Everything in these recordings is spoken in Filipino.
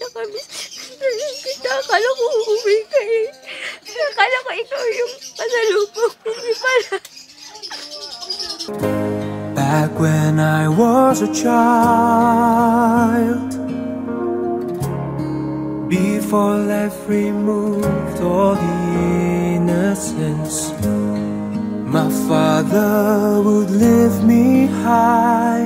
nakamiss kita. Akala ko uuwi ka eh. Akala ko ikaw yung pasalubong. Hindi pala. Back when I was a child, before life removed all the innocence, my father would lift me high.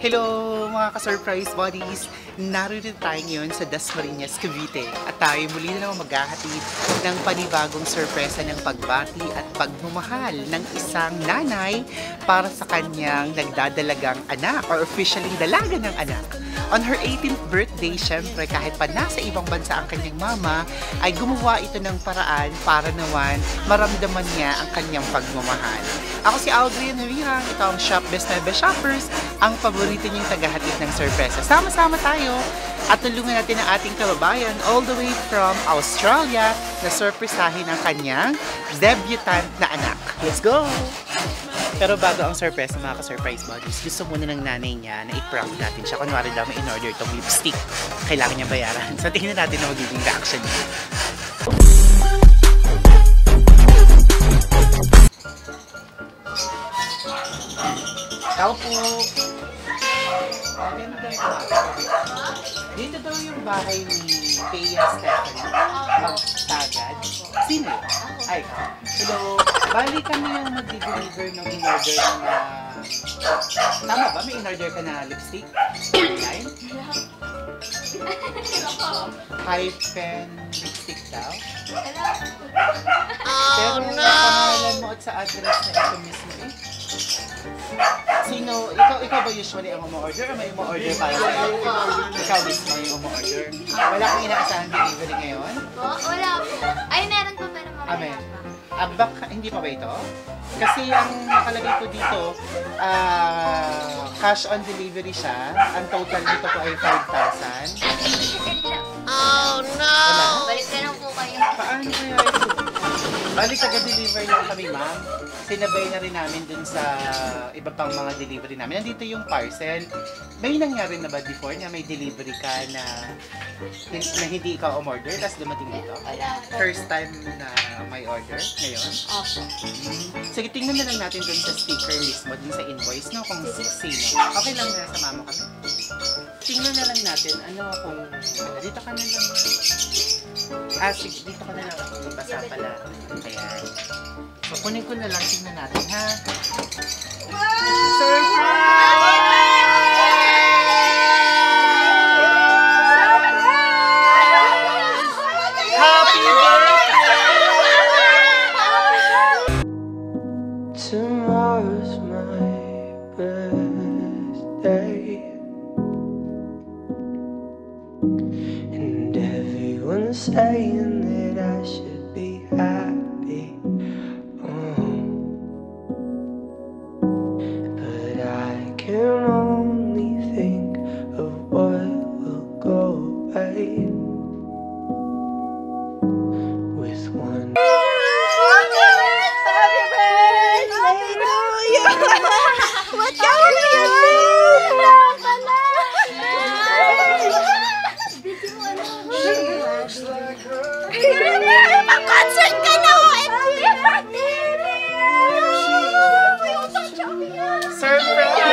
Hello mga ka-surprise buddies! Narito tayo ngayon sa Dasmariñas, Cavite at tayo muli na naman maghahatid ng panibagong sorpresa ng pagbati at pagmamahal ng isang nanay para sa kanyang nagdadalagang anak or officially dalaga ng anak. On her 18th birthday, syempre kahit pa nasa ibang bansa ang kanyang mama, ay gumawa ito ng paraan para naman maramdaman niya ang kanyang pagmamahal. Ako si Audrey Navihang, ito ang Shop Best Nueva Shoppers, ang paborito niyong tagahatid ng sorpresa. Sama-sama tayo at tulungan natin ang ating kababayan all the way from Australia na sorpresahin ang kanyang debutant na anak. Let's go! Pero bago ang surprise mga ka-surprise buddies, gusto muna ng nanay niya na i-prank natin siya. Kunwari daw may in-order itong lipstick. Kailangan niya bayaran. So tingnan natin na magiging reaction niya. Tao po! Dito daw yung bahay ni Thea Stephanie. Magtagad. Sino yun? Ay, hello. Bali kami yung mag-deliver ng in-order na... Tama ba? May in-order ka na lipstick? Online? High pen lipstick daw? Pero pangalan mo at sa address na ito mismo eh. Sino? Ikaw ba usually ang umu-order o may umu-order para sa'yo? Ikaw mismo yung umu-order? Wala kang inaasahan delivery ngayon? Wala po. Ay, meron po pero mamaya pa. Hindi pa ba ito? Kasi ang nakalagay ko dito, cash on delivery siya. Ang total nito po ay 5,000. Oh no! Balik na lang po kayo. Paano kaya ito? Bali, taga-deliver lang kami, ma'am. Sinabay na rin namin dun sa iba pang mga delivery namin. Nandito yung parcel. May nangyari na ba before na may delivery ka na hindi ikaw umorder, tapos dumating dito? First time na may order ngayon? Opo. Sige, tingnan na lang natin dun sa sticker list mo, dun sa invoice, no? Kung sino. Okay lang na sama mo kami. Tingnan na lang natin, kung dito ka na lang. Sige, dito ka na lang. Basa pala. Ayan. So, kunin ko na lang. Tingnan natin, ha? Surprise! Happy birthday! Tomorrow's my birthday, and everyone's saying that I should be happy, but I can only think of what will go away with one. What ka mo yun? Mag-concert ka na! Surprise!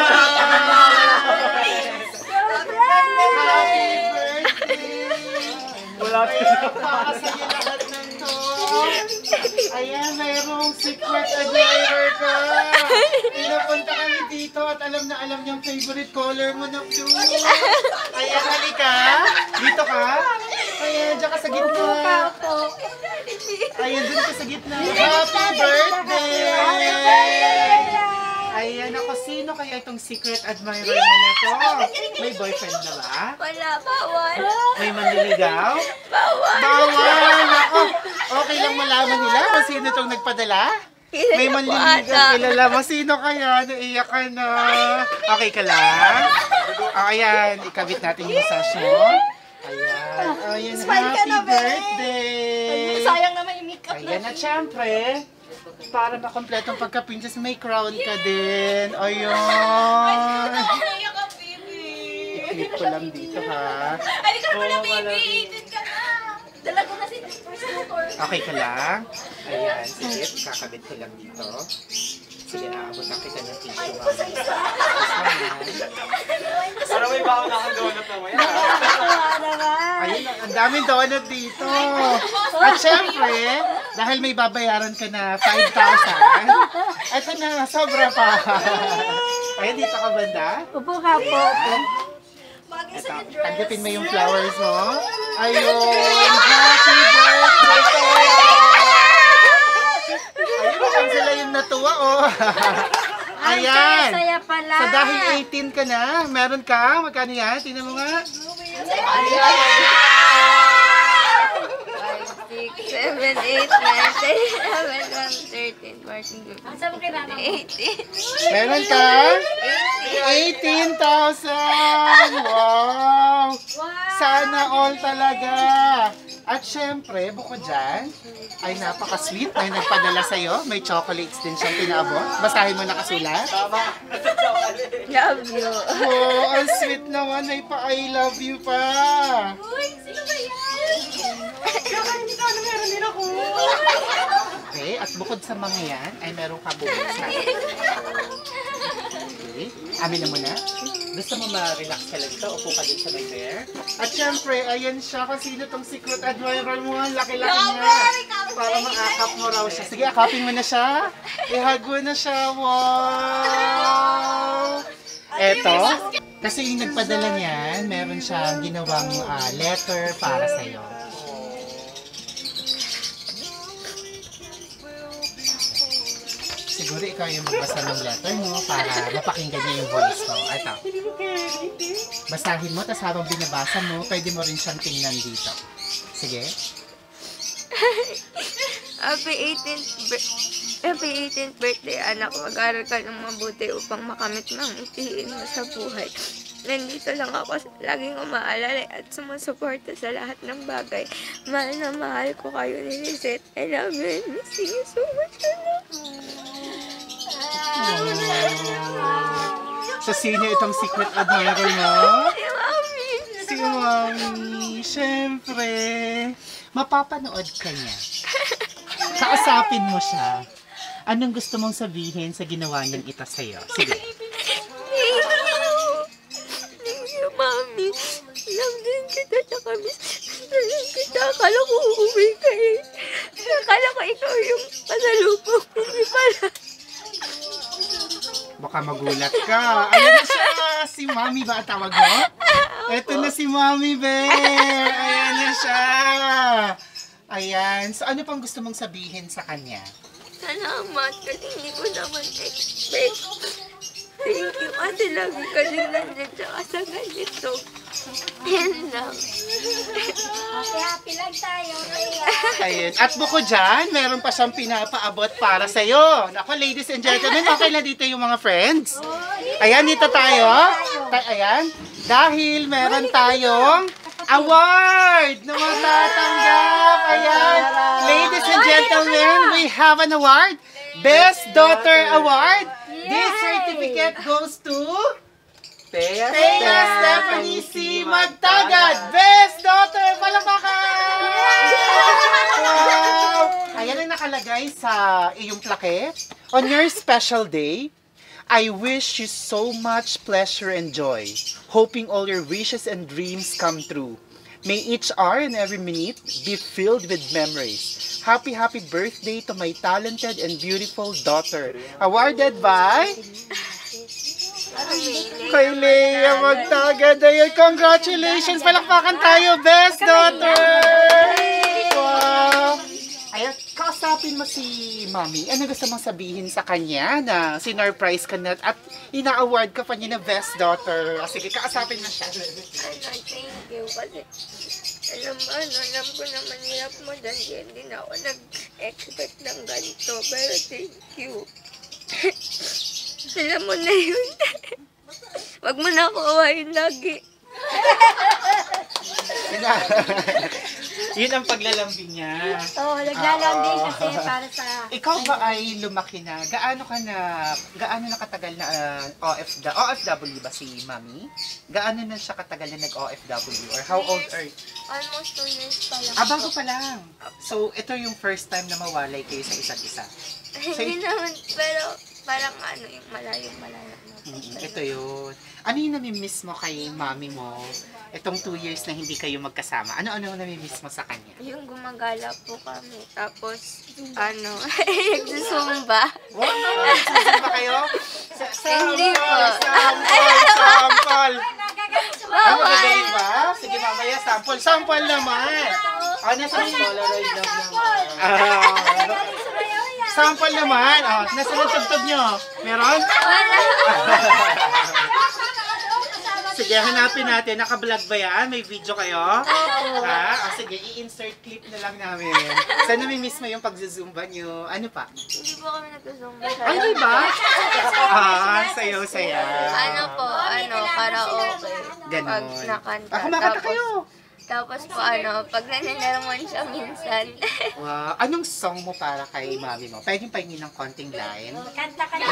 Wala sa'yo lahat ng to. Ayan, mayroong secret admirer ka. Pinapunta kami dito at alam na alam niyang favorite color mo na blue. Ayan, halika. Dito ka. Ayan, dyan ka sa gitna. Ayan, dun ka sa gitna. Happy birthday! Ayan, ako, sino kaya itong secret admirer mo na to? May boyfriend na ba? Wala, bawal. May manliligaw? Bawal. Bawal! Ako, okay lang malaman nila kung sino itong nagpadala? May manliligaw, kilala mo. Sino kaya? Naiyak ka na. Okay ka lang? Ayan, ikabit natin yung sash mo. Ayan, ayan, happy birthday! Sayang na may makeup na. Ayan, at syempre, para makompletong pagka-princess, may crown ka din. Ayun. Sweet ko lang dito, ha? Ay, di ka na pala, baby! 18 ka na! Dala ko na si first motor. Okay ka lang? Ayan, sige. Kakabit ko lang dito. Sige, aabutan kita ng tissue. Parang may baon akong donut na maya. Ayun, ang daming donut dito. At syempre, dahil may babayaran ka na 5,000, eto na, sobra pa. Ayun, dito ka banda. Upo ka po. Eto, tanggapin mo yung flowers mo. Ayun, happy birthday! Ayun, mukhang sila yung natuwa, oh. Ayan. Saya pala. So dahil 18 ka na, meron ka, magkano yan? Tingnan mo nga. 6, 7, 8, 9, 10, 11, 12, 13, 14, 15, 18. Meron ka? 18,000! Wow! Sana all talaga! At syempre, bukod dyan, ay napaka-sweet. May nagpadala sa'yo. May chocolates din siyang pinaabot. Basahin mo nakasulat. Love you. Oh, ang sweet naman. May pa-I love you pa. Uy, sino ba yan? Okay, at bukod sa mga yan, ay meron ka bubuksan. Okay, amin na muna. Gusto mo ma-relax ka lang ito? Upo ka din sa may chair. At syempre, ayan siya. Kung sino tong secret admirer mo. Ang laki-laki niya. Para maakap mo raw siya. Sige, akapin mo na siya. I-hug mo na siya. Wow! Eto, kasi yung nagpadala niyan, meron siyang ginawang letter para sa'yo. Siguro ikaw yung magbasa ng letter mo para mapakinggan niya yung voice mo. Ito. Basahin mo, tapos habang binabasa mo, pwede mo rin siyang tingnan dito. Sige. Happy 18th birthday, anak. Mag-aral ka ng mabuti upang makamit ng itihin mo sa buhay. Nandito lang ako, laging umaalala at sumusuporta sa lahat ng bagay. Mahal na mahal ko kayo ni Lizette. I love you and missing you so much, anak. So, sino itong secret admirer mo? Si Mami. Si Mami. Siyempre. Mapapanood ka niya. Kausapin mo siya. Anong gusto mong sabihin sa ginawa niyang ito sa'yo? Sige. Thank you, Mami. Love din kita, tsaka miss din kita. Akala ko uuwi ka eh. Akala ko ikaw yung pasalubong. Hindi pala. Baka magulat ka. Ayan na siya. Si Mami ba ang tawag mo? Eto na si Mami Bear. Ayan na siya. Ayan. So ano pang gusto mong sabihin sa kanya? Salamat kasi hindi ko naman expect. Thank you kasi lagi ka din nandiyan tsaka sa ganito. Yan lang. Happy lang tayo, Rhea. Ayan. At bukod dyan, meron pa siyang pinapaabot para sa'yo. Naku, ladies and gentlemen, okay na dito yung mga friends. Ayan, dito tayo. Ayan. Dahil meron tayong award na matatanggap. Ayan. Ladies and gentlemen, we have an award. Best Daughter Award. This certificate goes to Thea Stephanie C. Magtagad. Best Daughter. Palakpakan! Wow! Ayan ang nakalagay sa iyong plaque. On your special day, I wish you so much pleasure and joy, hoping all your wishes and dreams come true. May each hour and every minute be filled with memories. Happy, happy birthday to my talented and beautiful daughter. Awarded by kay Lea Magtagad. Ayan, congratulations! Palakpakan tayo, Best Daughter! Wow! Ayan, kausapin mo si Mami. Ano gusto mong sabihin sa kanya na sinurprise ka na at ina-award ka pa niya na Best Daughter? Sige, kausapin mo siya. Thank you kasi alam ko naman hirap mo dahil hindi na ako nag-expect ng ganito. Pero thank you. Alam mo na yun. Wag mo na ako awayin lagi. Yun ang paglalambing niya. Oo, naglalambing kasi para sa... Ikaw ba ay lumaki na? Gaano na katagal na OFW ba si Mami? Gaano na siya katagal na nag-OFW? Or how old are you? Almost 2 years pa lang. Bago pa lang. So, ito yung first time na mawalay kayo sa isa't isa. Hindi naman, pero parang yung malayo na. Ito yun. Ano yung namimiss mo kay Mami mo? Itong 2 years na hindi kayo magkasama. Ano namimiss mo sa kanya? Yung gumagala po kami. Tapos, nagsusumba. Wow! Saan ba kayo? Hindi po. Sample! Ano Bawal! gagawin ba? Sige mamaya, sample. Sample naman! Nasa yung Polaroid lang naman. Sample naman! Nasa yung tugtog nyo? Meron? Sige, hanapin natin. Naka-vlog ba yan? May video kayo? Sige, i-insert clip na lang namin. Saan namimiss mo yung pag-zumba nyo? Ano pa? Hindi po kami nagsusumba. Ay, di ba? Sayaw-saya. Karaoke. Ganon. Pag nakanta. Kumakanta kayo. Tapos po pag nananaraman siya minsan. Wow. Anong song mo para kay Mami mo? Pwedeng pahingin ng konting line. Kanta ka na.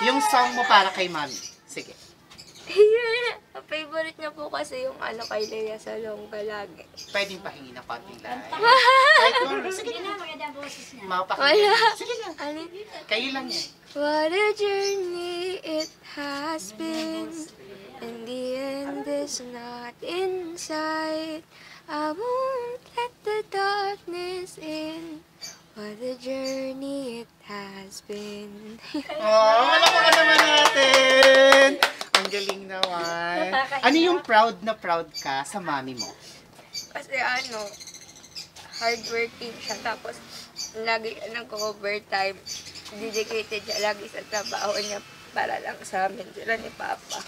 Yung song mo para kay Mami. Sige. Ang favorite niya po kasi yung kay Lea Salonga lagi. Pwedeng pahingin ng konting line. Kahit mo. Sige Hindi na. na, maganda boses niya. Mapakinggan. Sige na. Ano? Kayo lang yan. What a journey it has been. In the end is not in sight. I won't let the darkness in. What a journey it has been. Malakasan naman natin! Ang galing naman. Ano yung proud ka sa Mami mo? Kasi hardworking siya. Tapos, lagi siya nag-overtime. Dedicated siya lagi sa trabaho niya para lang sa amin. Sila ni Papa.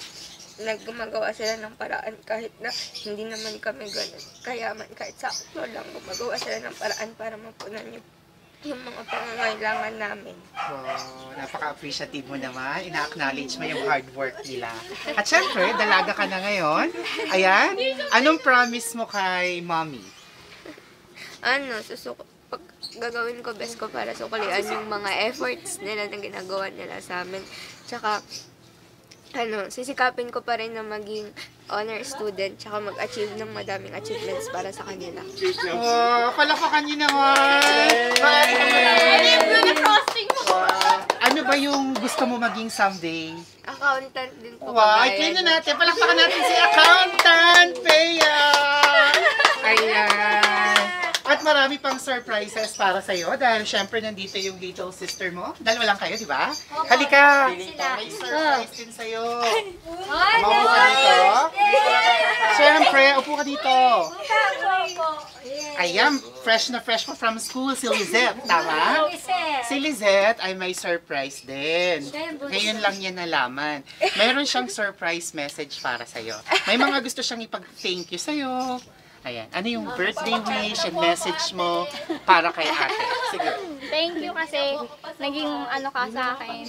Gumagawa sila ng paraan kahit na hindi naman kami ganun kayaman. Kahit sakto lang, gumagawa sila ng paraan para mapunan yung mga pangangailangan namin. Wow, napaka-appreciative mo naman. Ina-acknowledge mo yung hard work nila. At syempre, dalaga ka na ngayon. Ayan, anong promise mo kay Mommy? Pag gagawin ko best ko para sukalian yung mga efforts nila na ginagawa nila sa amin. Tsaka, sisikapin ko pa rin na maging honor student tsaka mag-achieve ng madaming achievements para sa kanila. Palapakan niyo naman! Ano ba yung gusto mo maging someday? Accountant din po. Wow, i-claim na natin. Palakpakan natin si Accountant Bea! Ayan. At marami pang surprises para sa'yo dahil syempre nandito yung little sister mo. Dalawa lang kayo, di ba? Halika! May surprise din sa'yo. Maupo ka dito. Syempre, upo ka dito. Ayan, fresh na fresh pa from school, si Lizette, tama? Si Lizette ay may surprise din. Ngayon lang yan nalaman. Mayroon siyang surprise message para sa'yo. May mga gusto siyang ipag-thank you sa'yo. Ayan, ano yung birthday wish and message mo para kay ate? Sige. Thank you kasi naging ka sa akin,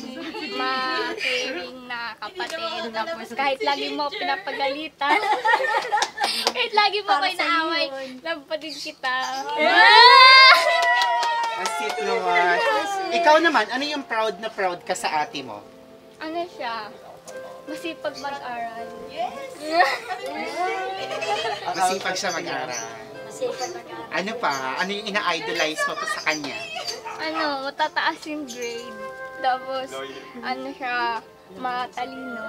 ma-caring na kapatid. Tapos kahit lagi mo pinapagalitan, kahit lagi mo ko inaaway, love pa din kita. Asit naman. Ikaw naman, ano yung proud ka sa ate mo? Ano siya? Masipag mag-aral. Masipag siya mag-aral. Ano pa? Ano yung ina-idolize mo pa sa kanya? Matataas yung grade. Tapos, siya, matalino.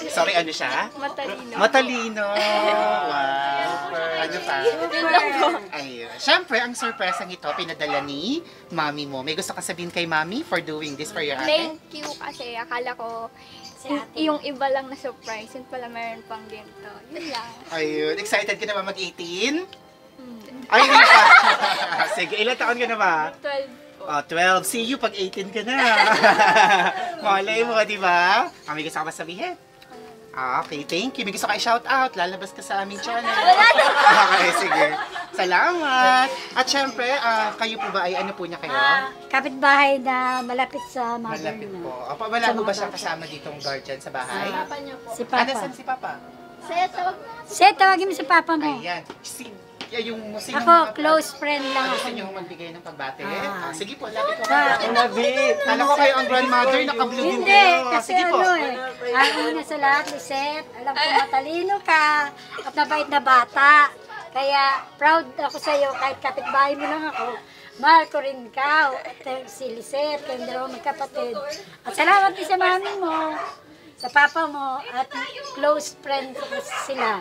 Sorry, ano siya? Matalino. Matalino! Wow! Ano pa? Ayun. Siyempre, ang surpresang ito, pinadala ni Mami mo. May gusto ka sabihin kay Mami for doing this for your ate? Thank you kasi akala ko yung iba lang na surprise, yun pala meron pang ganito. Yun lang. Ayun. Excited ka na ba mag-18? Ay, hindi pa. Sige, ilang taon ka na ba? 12. 12. See you pag 18 ka na. Malay mo, di ba? May gusto ka ba sabihin? Okay, thank you. May gusto ka i-shout out. Lalabas ka sa aming channel. Okay, sige. Salamat. At syempre, kayo po ba ay ano po niya kayo? Kapitbahay na malapit sa mga Malapit po. Wala po ba siya kasama ditong guardian sa bahay? Papa niyo po. Si Papa. Saan si Papa? Saya, tawag mo. Tawagin mo si Papa mo. Ayan. yung sino Ako, close friend lang gusto ako. niyo magbigay ng pagbate? Ah. Sige po, lapit po. Nabi! Kala ko kayo ang grandmother, naka-blue din Hindi, kayo. kasi Sige po. ano ang una sa lahat, Lisette, alam ko matalino ka at mabait na bata. Kaya proud ako sa iyo kahit kapitbahay mo lang ako. Mahal ko rin ka, si Lisette, kayong dalawang magkapatid. At salamat din sa mami mo, sa papa mo, at close friend ko sila.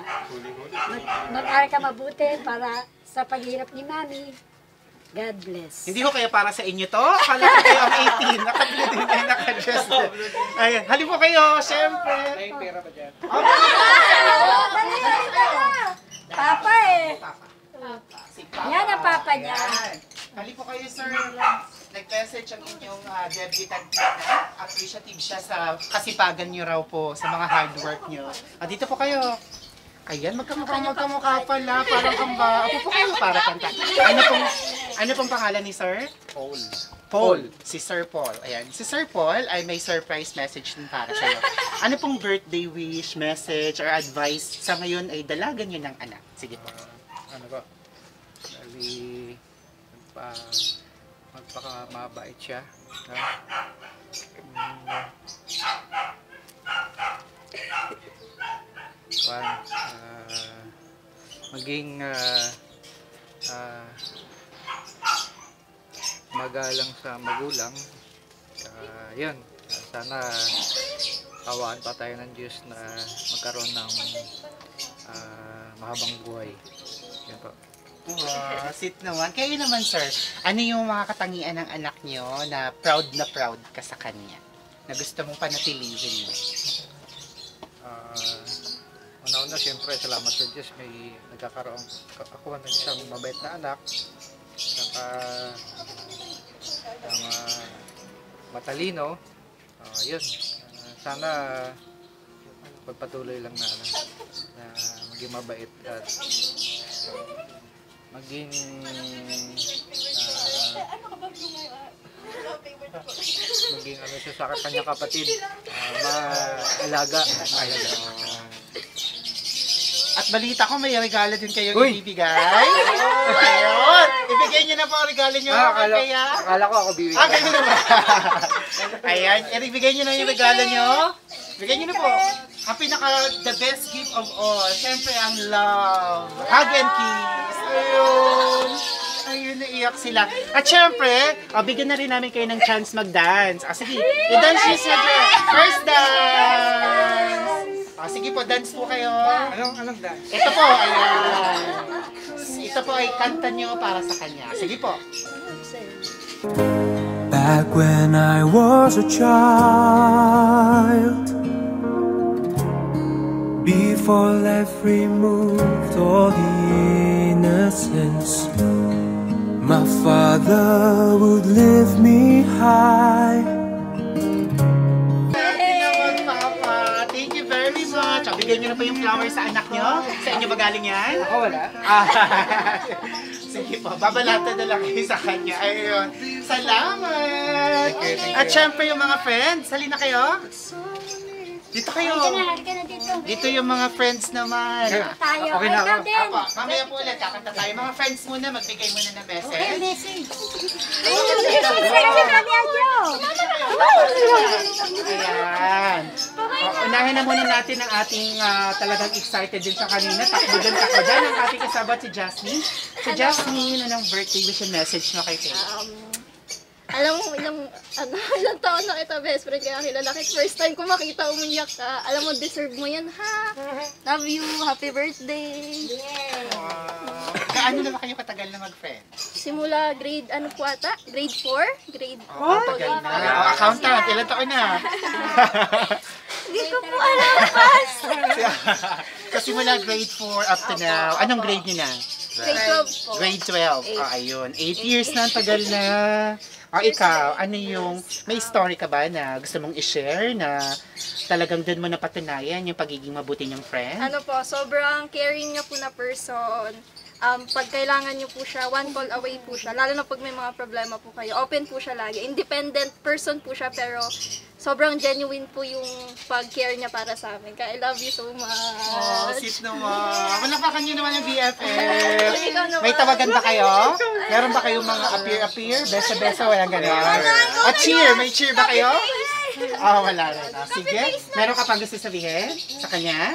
Mag-aral ka mabuti para sa paghirap ni mami. God bless. Hindi ko kaya para sa inyo to. Akala ko kayo ang 18. Naka-blue din kayo, naka-dress din. Ayun, halip po kayo, syempre. May pera ba dyan? Papa eh. Si Papa. Yan ang papa niya. Ayan. Halip po kayo, sir. Nag-message ang inyong debutant na. Appreciative siya sa kasipagan niyo raw po, sa mga hard work niyo. Dito po kayo. Ayan, magkamukha pala. Parang kamba. Apo po kayo para kanta. Ano pong pangalan ni sir? Paul. Paul. Si Sir Paul. Ayan. Si Sir Paul ay may surprise message din para sa'yo. Ano pong birthday wish, message, or advice sa ngayon ay dalagan niyo ng anak? Sige po. Ano ba? Dali, magpakamabait siya. Maging magalang sa magulang. Yun, sana awaan pa tayo ng Diyos na magkaroon ng mahabang buhay. Yan po. Sweet naman. Kayo naman, sir. Ano yung mga katangian ng anak niyo na proud ka sa kanya? Na gusto mong panatilihin mo? Una-una, siyempre, salamat sa Diyos. May nagkakaroon ako ng isang mabait na anak. Saka matalino. Yun. Sana pagpatuloy lang na maging mabait at maging maging ano siya sa kanyang kapatid, maalaga. At balita ko may regalo din kayong ibibigay. Ayun! Ibigay niyo na po ang regalo niyo. Akala ko ako bibigyan. Ganyan na ba? Ayan, ibigay niyo na yung regalo niyo. Bigay niyo na po. Ang the best gift of all. Siyempre ang love. Hug and kiss. Ayun. Ayun, naiyak sila. At syempre, bigyan na rin namin kayo ng chance mag-dance. Sige, i-dance niyo siyempre. First dance. Sige po, dance po kayo. Anong dance? Ito po, ayan. Ito po ay kanta niyo para sa kanya. Sige po. Back when I was a child, before life removed all the innocence, my father would lift me high. Thank you very much. Bigyan niyo na po yung flowers sa anak niyo. Sa inyo ba galing yan? Ako wala. Sige po, babalatan na lang kayo sa kanya. Ayun. Salamat! Thank you. At syempre yung mga friends, halina kayo. Dito kayo. Halika na dito. Dito yung mga friends naman. Tayo. Okay na Ikaw ako. din. Apo, mamaya po ulit, kakanta tayo. Mga friends muna, magbigay muna ng Okay, message. message. Ayan. Unahin na muna natin ang ating talagang excited din sa kanina. Takbo dyan. Ang ating kasabat si Jasmine. Si Jasmine, anong birthday wish and message mo kay Faye? Alam mo, ilang taon na kita best friend, kaya kilala kita. First time ko makita umiyak ka. Alam mo, deserve mo yan, ha? Love you, happy birthday. Gaano na ba kayo katagal na mag-friend? Simula grade, ano po ata? Grade 4? Grade Tagal na. Accountant, ilan taon na? Hindi ko po alam, Pas. Kasi mula grade 4 up to now. Anong grade niyo na? Grade 12 po. Grade 12. Ayun. 8 years na, tagal na. Ikaw, ano yung, may story ka ba na gusto mong i-share na talagang doon mo napatunayan yung pagiging mabuti niyong friend? Ano po, sobrang caring niya po na person. pag kailangan niyo po siya, one call away po siya. Lalo na pag may mga problema po kayo. Open po siya lagi. Independent person po siya, pero sobrang genuine po yung pag-care niya para sa amin. Kaya I love you so much. Oh, sweet naman. Malapakan niyo naman yung BFF. Ikaw naman. May tawagan ba kayo? Meron ba kayong mga appear? Besa-besa, walang gano'n. At cheer, may cheer ba kayo? Oh, wala rin. Sige. Meron ka pang gusto sabihin sa kanya?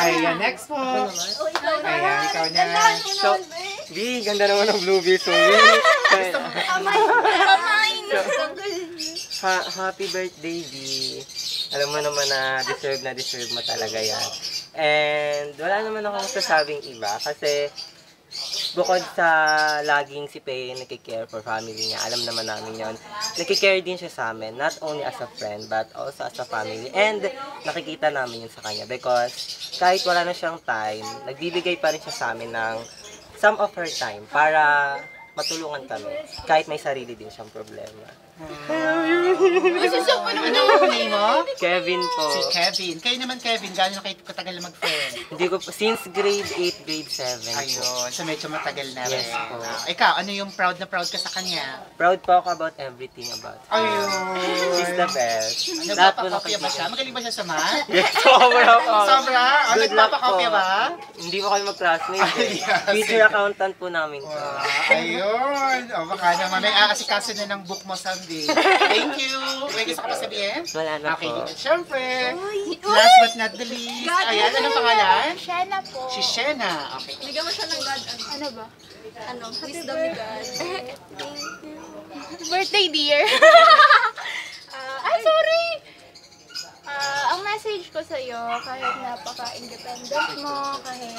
Ayan, next po. Ayan, ikaw na. So, B, ganda naman ng Blue Bees. So, happy birthday, B. Alam mo naman na deserve mo talaga yan. And wala naman akong sasabing iba kasi bukod sa laging si Pei nagkikare for family niya, alam naman namin yon. Nagkikare din siya sa amin, not only as a friend, but also as a family. And nakikita namin yun sa kanya because kahit wala na siyang time, nagbibigay pa rin siya sa amin ng some of her time para matulungan kami, kahit may sarili din siyang problema. Ano yung name mo? Kevin po. Si Kevin. Kayo naman, Kevin, gano'n kayo katagal na mag-friend? Hindi ko po, since grade 8, grade 7 po. Ayun, so medyo matagal na rin. Yes po. Ikaw, ano yung proud na proud ka sa kanya? Proud po ako about everything about her. Ayun. She's the best. Nagpapakopya ba siya? Magaling ba siya sa math? Yes, sobra po. Sobra? Good luck Nagpapakopya po. ba? Hindi po kami mag-classmate eh. Yes. Future accountant po namin ko. Ayun. O baka naman may aasikaso na ng book mo someday. Thank you. May gusto ka pa sabihin? Wala na Okay, po. syempre. Last but not the least. Ayan, anong pangalan? Shena po. Si Shena. Okay. Bigyan mo siya ng God. Ano ba? Wisdom ni God. Birthday, dear. Ay, sorry! Ang message ko sa iyo, kahit napaka-independent mo, kahit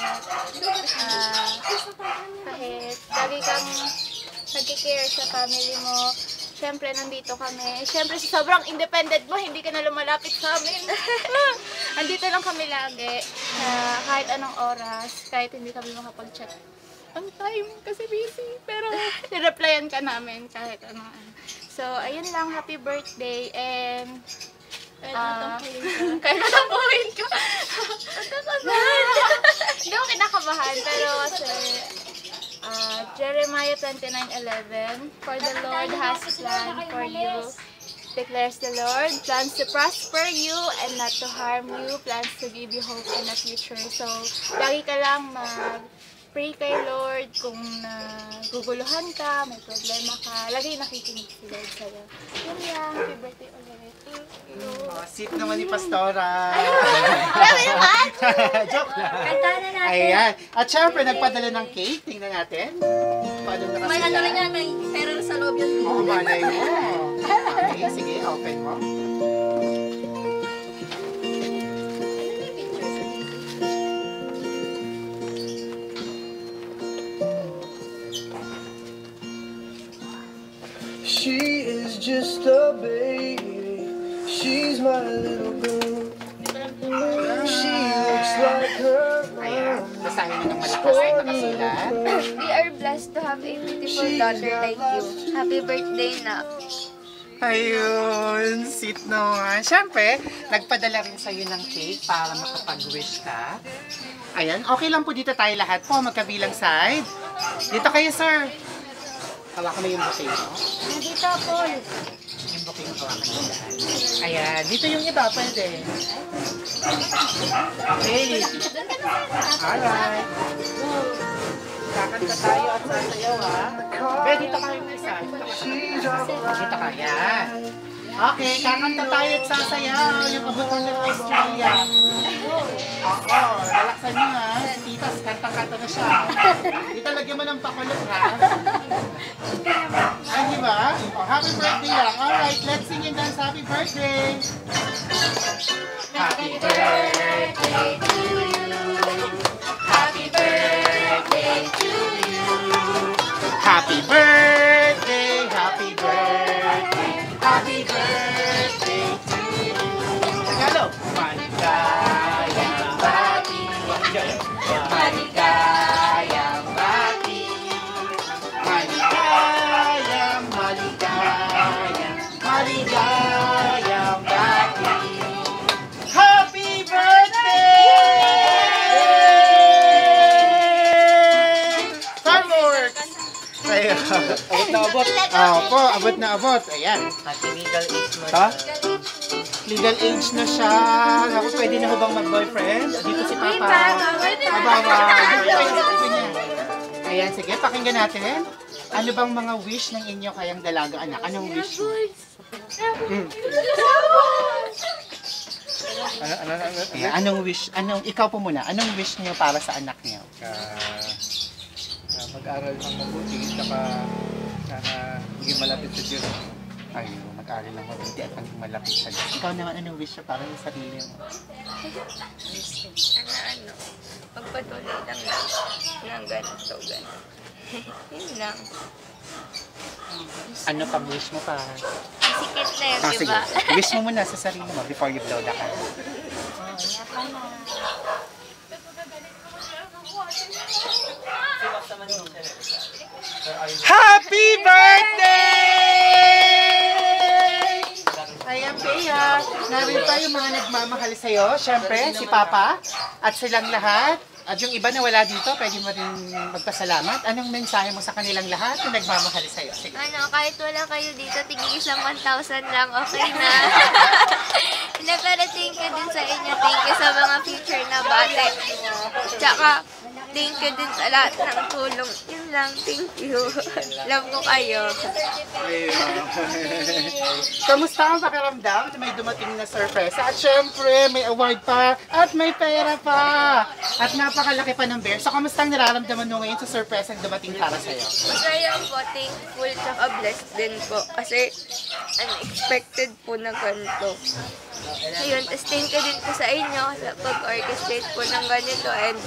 lagi kang nag-care sa family mo, syempre nandito kami. Syempre sa sobrang independent mo, hindi ka na lumalapit sa amin. Andito lang kami lagi, kahit anong oras, kahit hindi kami makapag-chat ang time kasi busy, pero nireplyan ka namin kahit ano. So, ayun lang, happy birthday, and kaya natampuhin ka. Hindi ako kinakabahan, pero kasi Jeremiah 29:11, for the Lord has planned for you, declares the Lord, plans to prosper you and not to harm you, plans to give you hope in the future. So, lagi ka lang pray kay Lord kung naguguluhan ka, may problema ka, lagi nakikinig si Lord sa'yo. Yun lang, happy birthday ulit. Oh, sweet naman ni Pastora. Joke lang. Kanta na natin. Ayan. At syempre, nagpadala ng cake. Tingnan natin. Paano nakasila? May ano rin yan, may pera sa loob yun. Oo, malay mo. Okay, sige, open mo. She is just a baby. She's my little girl. She looks like her Ayan. mom. Basahin mo ng malakas ay nakasulat. We are blessed to have a beautiful daughter like you. Happy birthday, Nak. Ayun, sweet naman. Siyempre, nagpadala rin sa'yo ng cake para makapag-wish ka. Ayan, okay lang po dito tayo lahat po, magkabilang side. Dito kayo, sir. Hawakan mo yung bouquet mo. Dito, Paul. Yung bouquet mo hawakan mo dyan. Ayan, dito yung iba, pwede. Okay. Alright. Kakanta tayo at sasayaw, ha? Be, dito kayo isa. Dito ka, yan. Okay, kakanta tayo at sasayaw. Yung kabutan ng Australia. Oo, relaxan nyo, ha? Si Titas, kanta-kanta na siya. Dito, lagyan mo ng pakulot, ha? Ay, di ba? Oh, happy birthday lang. Alright, let's sing and dance. Happy birthday! Happy birthday to you. Happy birthday to you. Happy birthday, happy birthday, happy birthday to you. Tagalog. Maligayang bati, maligayang bati, maligayang, maligayang, maligayang bati. Happy birthday! Opo, abot na abot. Ayan. At legal age mo Ha? siya. Legal age na siya. Ako, pwede na ho bang mag-boyfriend? Dito si Papa. Ayan, sige, pakinggan natin. Ano bang mga wish ng inyo kayang dalaga anak? Anong wish mo? Ayan, anong wish? Ikaw po muna. Anong wish niyo para sa anak niyo? Mag-aral ng mabuti, saka sana maging malapit sa Diyos. Ayun, mag-aral ng mabuti at maging malapit sa Diyos. Ikaw naman, anong wish niyo para sa sarili mo? Pagpatuloy lang ng ganito. Yun lang. Ano pang wish mo pa? Sikit na yun, Sige, diba? wish mo muna sa sarili mo before you blow the candle. Happy birthday! Ayan, Pea. Narito tayo mga nagmamahal sa'yo. Siyempre, si Papa at silang lahat. At yung iba na wala dito, pwede mo rin magpasalamat. Anong mensahe mo sa kanilang lahat na nagmamahal sa'yo? Sige. Kahit wala kayo dito, tig-isang 1,000 lang, okay na. Pero thank you din sa inyo. Thank you sa mga future na bate. Tsaka, thank you din sa lahat ng tulong. Yun lang, thank you. Love ko kayo. Kamusta ang pakiramdam na may dumating na surpresa? At syempre, may award pa at may pera pa. At napakalaki pa ng bear. So, kamusta ang nararamdaman mo ngayon sa surpresa na dumating para sa'yo? Masaya po, thankful, tsaka blessed din po. Kasi, unexpected po na ganito. Ayun, tapos thank you din po sa inyo sa pag-orchestrate po ng ganito and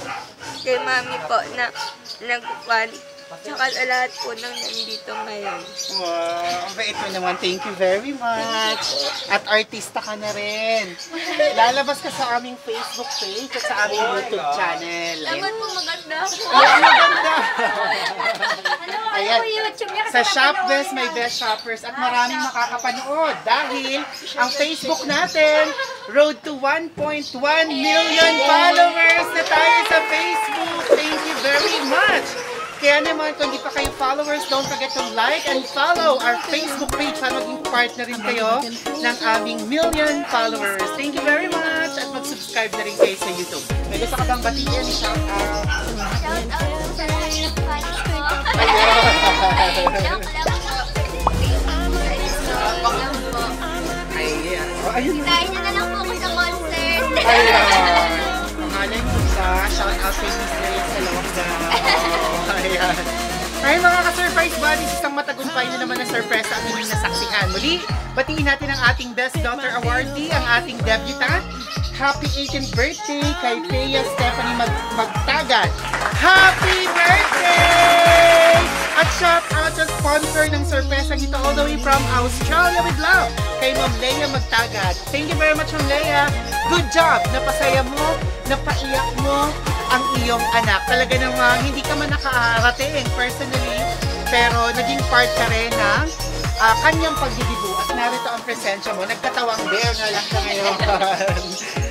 kay mami po na nag-fan. Tsaka sa lahat po ng nandito ngayon. Wow, ang bait mo naman. Thank you very much. At artista ka na rin. Lalabas ka sa aming Facebook page at sa aming YouTube channel. Dapat po maganda ako. Maganda. Ayan. YouTube niya Sa Shopbest, may best shoppers at maraming makakapanood dahil ang Facebook natin, road to 1.1 million followers na tayo sa Facebook. Thank you very much. Kaya naman, kung di pa kayo followers, don't forget to like and follow our Facebook page para maging part na rin kayo ng aming million followers. Thank you very much at mag-subscribe na rin kayo sa YouTube. May gusto ka bang batiin? Shout out! Shout out po sa lahat ng fans ko. Ayan. Ayun. Kain na lang po ako sa concert. Ayan. Pangalan mo sa shout out kay Miss Reyes sa Longga. Ayan. Ay mga ka-surprise buddies, isang matagumpay na naman na surprise ang inyong nasaksihan. Muli, batiin natin ang ating Best Daughter Awardee, ang ating debutant. Happy 18th birthday kay Pea Stephanie Magtagad. Happy birthday! At shout out sa sponsor ng surpresang ito all the way from Australia with love, kay Ma'am Leia Magtagad. Thank you very much, Ma'am Leia. Good job! Napasaya mo, napaiyak mo ang iyong anak. Talaga namang hindi ka man nakarating personally, pero naging part ka rin ng kanyang pagdidibu. At narito ang presensya mo. Nagkatawang bear na lang ka ngayon.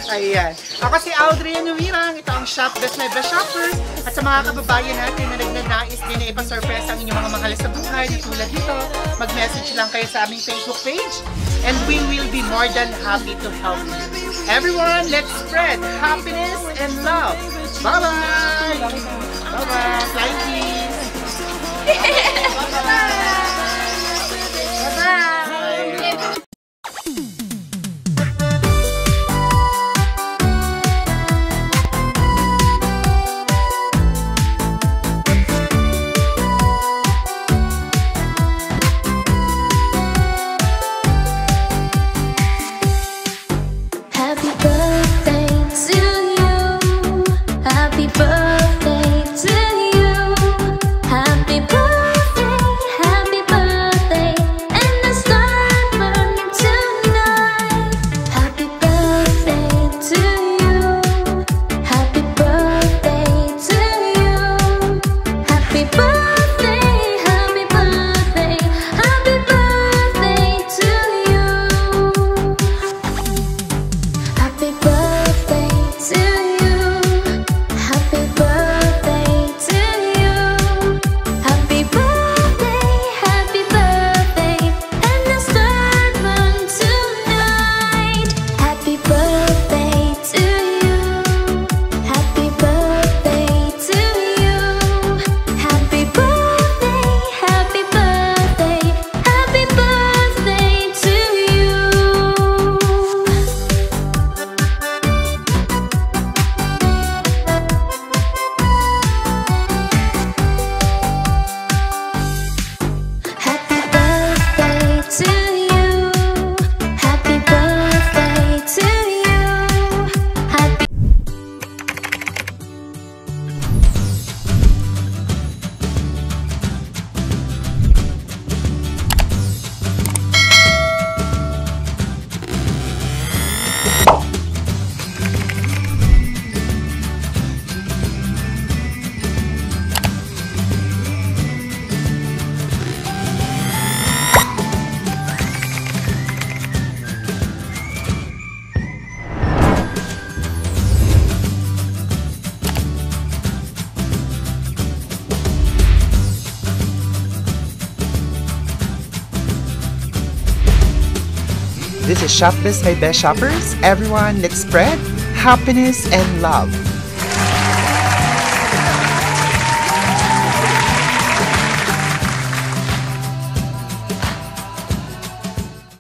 Ayan. Ako si Audrey Numirang. Ito ang Shopbest My Best Shoppers. At sa mga kababayan natin na nagnanais din na ipasurpresa ang inyong mga mahal sa buhay, tulad dito, mag-message lang kayo sa aming Facebook page and we will be more than happy to help you. Everyone, let's spread happiness and love. Bye-bye! Bye-bye! Flying kiss! Bye-bye! Happy birthday to you. Happy birthday to you. Happy birthday, and the star burning tonight. Happy birthday to you. Happy birthday to you. Happy birthday, happy birthday, happy birthday to you. Happy to Shop This by Best Shoppers. Everyone, let's spread happiness and love.